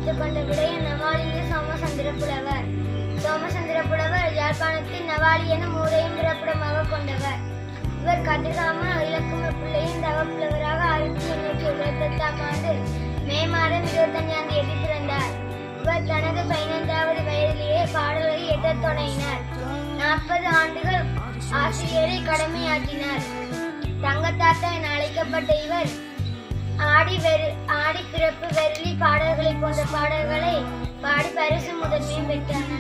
எடுத்துக்கொண்ட விடயம் நவாலிய சோமசந்திர புலவர். சோமசந்திர புலவர் யாழ்ப்பாணத்தில் நவாலி எனும் ஊரையும் பிறப்பிடமாக கொண்டவர். இவர் கதிர்காம இலக்கும பிள்ளையின் தவப்புலவராக 1878ஆம் ஆண்டு மே மாதம் 25ஆம் தேதி பிறந்தார். இவர் தனது 15வது வயதிலேயே பாடல்களை இயற்றத் தொடங்கினார். 40 ஆண்டுகள் ஆசிரியரை கடமையாற்றினார். தங்கத்தாத்தா என அழைக்கப்பட்ட இவர் ஆடி பிறப்பு வெரளி பாடல்களை போன்ற பாடல்களை பாடி பரிசு முதன்மையும் பெற்றார்.